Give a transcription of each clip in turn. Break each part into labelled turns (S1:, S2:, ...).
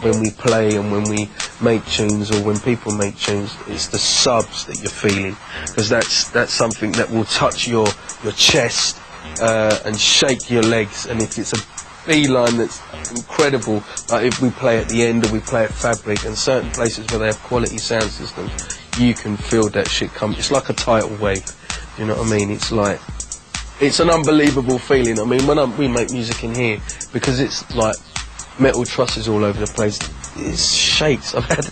S1: when we play and when we make tunes, or when people make tunes, it's the subs that you're feeling, because that's something that will touch your chest and shake your legs. And if it's a B line that's incredible, like if we play at the end or we play at Fabric and certain places where they have quality sound systems, you can feel that shit come. It's like a tidal wave, you know what I mean? It's like, it's an unbelievable feeling. I mean, when we make music in here, because it's like metal trusses all over the place, it shakes. I've had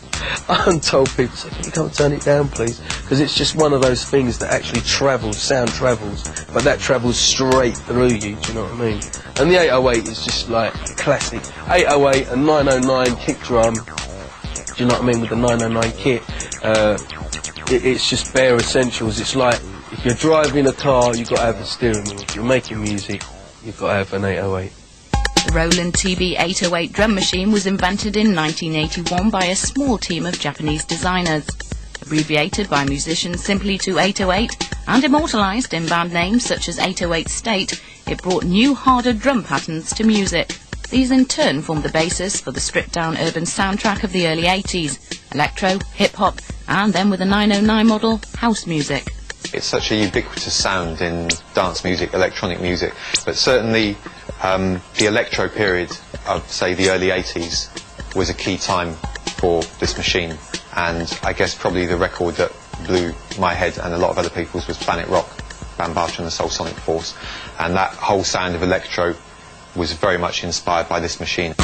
S1: untold people say, can you come turn it down please? Because it's just one of those things that actually travels, sound travels, but that travels straight through you, do you know what I mean? And the 808 is just like classic. 808 and 909 kick drum, do you know what I mean, with the 909 kit. It's just bare essentials. It's like, if you're driving a car, you've got to have a steering wheel. If you're making music, you've got to have an 808.
S2: The Roland TB-808 drum machine was invented in 1981 by a small team of Japanese designers. Abbreviated by musicians simply to 808 and immortalised in band names such as 808 State, it brought new, harder drum patterns to music. These in turn formed the basis for the stripped-down urban soundtrack of the early 80s, electro, hip-hop, and then with the 909 model, house music.
S3: It's such a ubiquitous sound in dance music, electronic music, but certainly the electro period of, say, the early 80s was a key time for this machine, and I guess probably the record that blew my head and a lot of other people's was Planet Rock, Bambaataa and the Soul Sonic Force, and that whole sound of electro was very much inspired by this machine.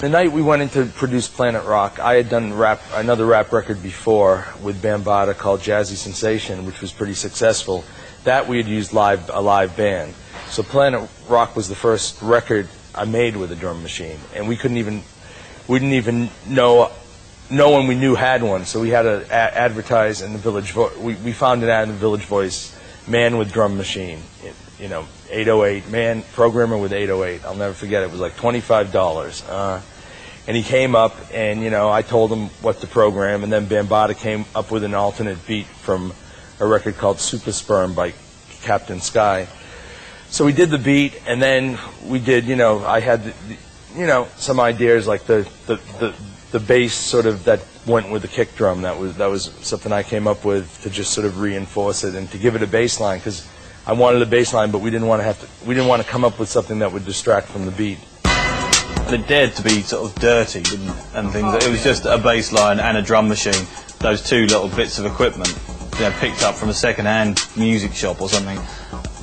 S4: The night we went in to produce Planet Rock, I had done another rap record before with Bambaataa called Jazzy Sensation, which was pretty successful. That we had used a live band. So Planet Rock was the first record I made with a drum machine, and we didn't even know no one we knew had one. So we had to advertise in the Village Voice. We found an ad in the Village Voice, man with drum machine, you know, 808, man programmer with 808. I'll never forget it. It was like $25. And he came up, and, you know, I told him what to program, and then Bambaataa came up with an alternate beat from a record called Super Sperm by Captain Sky. So we did the beat, and then we did, you know, I had, you know, some ideas like the bass sort of that went with the kick drum. That was something I came up with to just sort of reinforce it and to give it a bass line, because I wanted a bass line, but we didn't want to come up with something that would distract from the beat.
S5: And it dared to be sort of dirty and things. It was just a bass line and a drum machine. Those two little bits of equipment, you know, picked up from a second-hand music shop or something.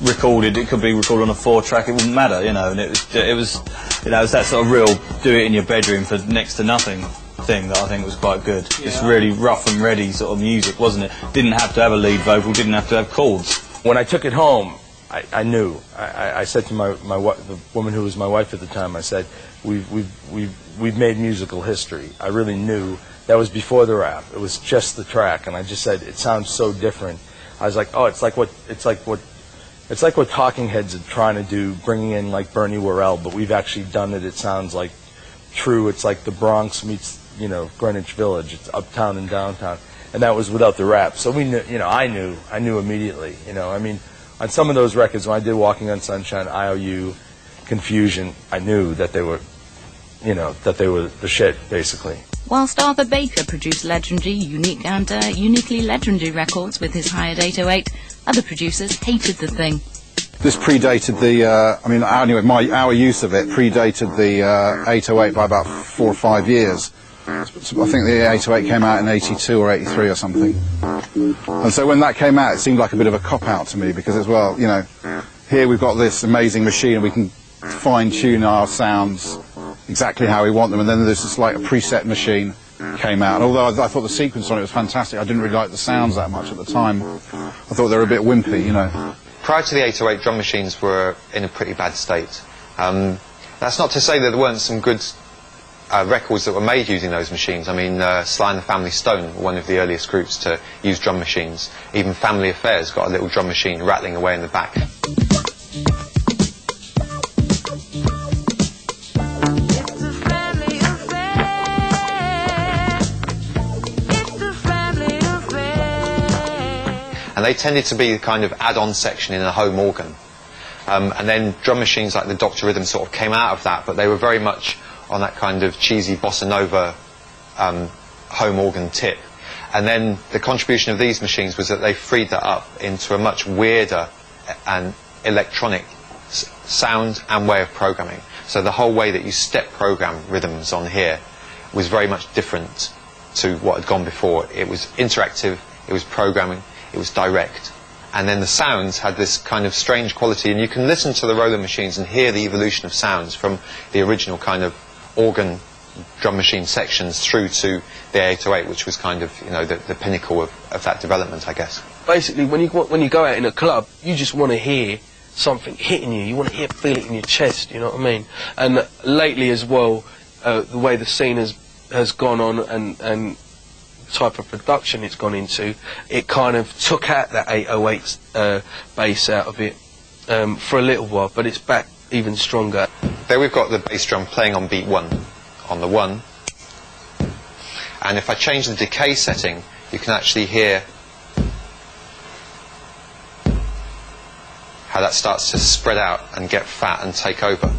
S5: Recorded, it could be recorded on a 4-track. It wouldn't matter, you know. And it was, you know, it was that sort of real do it in your bedroom for next to nothing thing that I think was quite good. Yeah. Just really rough and ready sort of music, wasn't it? Didn't have to have a lead vocal, didn't have to have chords.
S4: When I took it home, I knew. I said to the woman who was my wife at the time, I said, we've made musical history. I really knew. That was before the rap. It was just the track, and I just said it sounds so different. I was like, oh, it's like what Talking Heads are trying to do, bringing in like Bernie Worrell, but we've actually done it. It sounds like true. It's like the Bronx meets, you know, Greenwich Village. It's uptown and downtown, and that was without the rap. So we knew, you know, I knew immediately. You know, I mean, on some of those records, when I did Walking on Sunshine, IOU, Confusion, I knew that they were, you know, that they were the shit, basically.
S2: Whilst Arthur Baker produced legendary, unique and uniquely legendary records with his hired 808, other producers hated the thing.
S6: This predated the, anyway, our use of it predated the 808 by about 4 or 5 years. So I think the 808 came out in 82 or 83 or something. And so when that came out, it seemed like a bit of a cop-out to me, because as well, you know, here we've got this amazing machine and we can fine-tune our sounds exactly how we want them, and then there's this like a preset machine came out. And although I thought the sequence on it was fantastic, I didn't really like the sounds that much at the time. I thought they were a bit wimpy, you know.
S3: Prior to the 808, drum machines were in a pretty bad state. That's not to say that there weren't some good records that were made using those machines. I mean, Sly and the Family Stone were one of the earliest groups to use drum machines. Even Family Affairs got a little drum machine rattling away in the back. and they tended to be the kind of add-on section in a home organ. And then drum machines like the Dr. Rhythm sort of came out of that, but they were very much on that kind of cheesy bossa nova home organ tip. And then the contribution of these machines was that they freed that up into a much weirder and electronic sound and way of programming. So the whole way that you step program rhythms on here was very much different to what had gone before. It was interactive, it was programming, it was direct. And then the sounds had this kind of strange quality, and you can listen to the Roland machines and hear the evolution of sounds from the original kind of organ drum machine sections through to the 808, which was kind of, you know, the pinnacle of that development, I guess.
S1: Basically, when you go out in a club, you just want to hear something hitting you. You want to feel it in your chest, you know what I mean? And lately as well, the way the scene has gone on and type of production it's gone into, it kind of took out that 808 bass out of it for a little while, but it's back even stronger.
S3: There we've got the bass drum playing on beat 1, on the 1, and if I change the decay setting, you can actually hear how that starts to spread out and get fat and take over.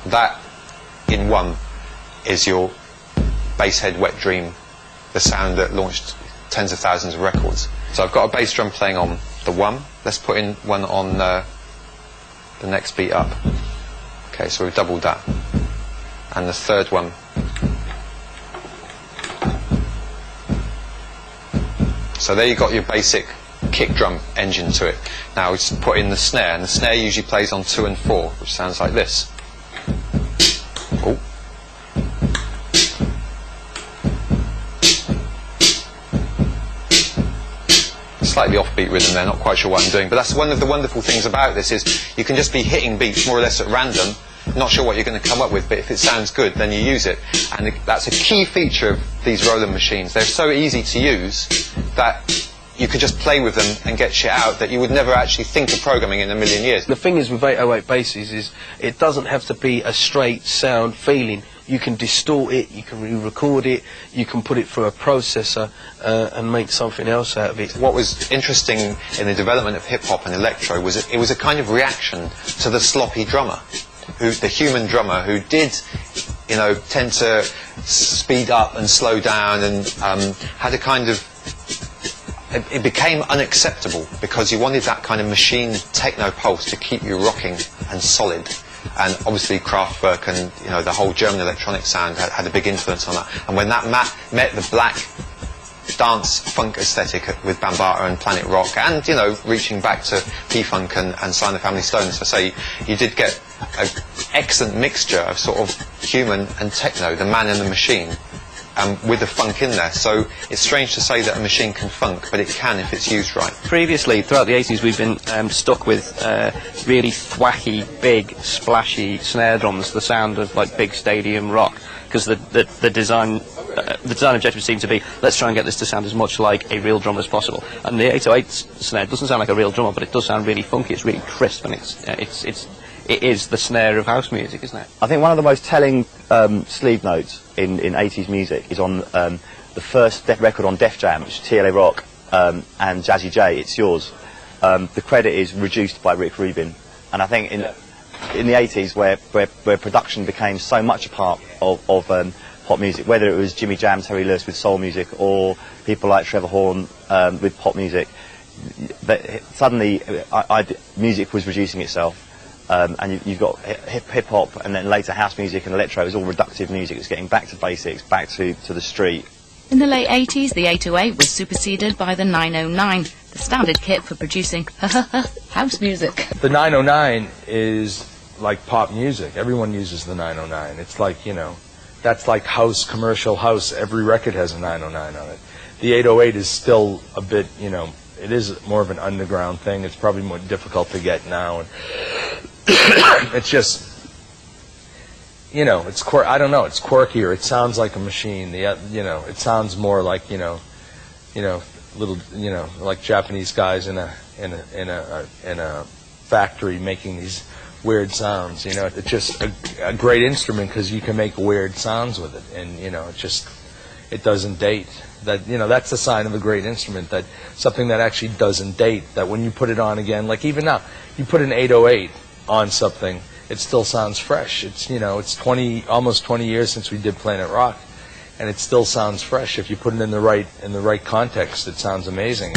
S3: That, in 1, is your Basshead Wet Dream, the sound that launched tens of thousands of records. So I've got a bass drum playing on the 1. Let's put in one on the next beat up. Okay, so we've doubled that. And the third one. So there you've got your basic kick drum engine to it. Now we just put in the snare, and the snare usually plays on 2 and 4, which sounds like this. Oh. Slightly offbeat rhythm there, not quite sure what I'm doing, but that's one of the wonderful things about this, is you can just be hitting beats more or less at random, not sure what you're going to come up with, but if it sounds good, then you use it. And that's a key feature of these Roland machines. They're so easy to use that you could just play with them and get shit out that you would never actually think of programming in a million years.
S1: The thing is with 808 basses is it doesn't have to be a straight sound feeling. You can distort it, you can re-record it, you can put it through a processor and make something else out of it.
S3: What was interesting in the development of hip-hop and electro was it was a kind of reaction to the sloppy drummer, the human drummer who did, you know, tend to speed up and slow down and had a kind of... It became unacceptable because you wanted that kind of machine techno pulse to keep you rocking and solid. And obviously Kraftwerk and, you know, the whole German electronic sound had a big influence on that. And when that met the black dance funk aesthetic with Bambaataa and Planet Rock, and, you know, reaching back to P-Funk and Sly and the Family Stone, so say you did get an excellent mixture of sort of human and techno, the man and the machine, with the funk in there. So it's strange to say that a machine can funk, but it can if it's used right.
S7: Previously, throughout the 80s, we've been stuck with really thwacky, big, splashy snare drums, the sound of like big stadium rock, because the design objective seemed to be, let's try and get this to sound as much like a real drum as possible. And the 808 snare doesn't sound like a real drummer, but it does sound really funky. It's really crisp, and it is the snare of house music, isn't it?
S8: I think one of the most telling sleeve notes in 80s music is on the first record on Def Jam, which is TLA Rock and Jazzy J, It's Yours. The credit is reduced by Rick Rubin. And I think in the 80s, where production became so much a part of pop music, whether it was Jimmy Jam, Terry Lewis with soul music, or people like Trevor Horn with pop music, suddenly music was reducing itself. And you've got hip-hop and then later house music and electro. It's all reductive music. It's getting back to basics, back to the street.
S2: In the late 80s, the 808 was superseded by the 909, the standard kit for producing house music.
S4: The 909 is like pop music. Everyone uses the 909. It's like, you know, that's like house, commercial house. Every record has a 909 on it. The 808 is still a bit, you know, it is more of an underground thing. It's probably more difficult to get now. And it's just, you know, I don't know, it's quirkier. It sounds like a machine. You know, it sounds more like, you know, little, you know, like Japanese guys in a factory making these weird sounds. You know, it's just a great instrument because you can make weird sounds with it, and you know, it doesn't date. That, you know, that's the sign of a great instrument, that something that actually doesn't date, that when you put it on again, like even now, you put an 808 on something, it still sounds fresh. It's, you know, it's almost 20 years since we did Planet Rock, and it still sounds fresh. If you put it in the right context, it sounds amazing.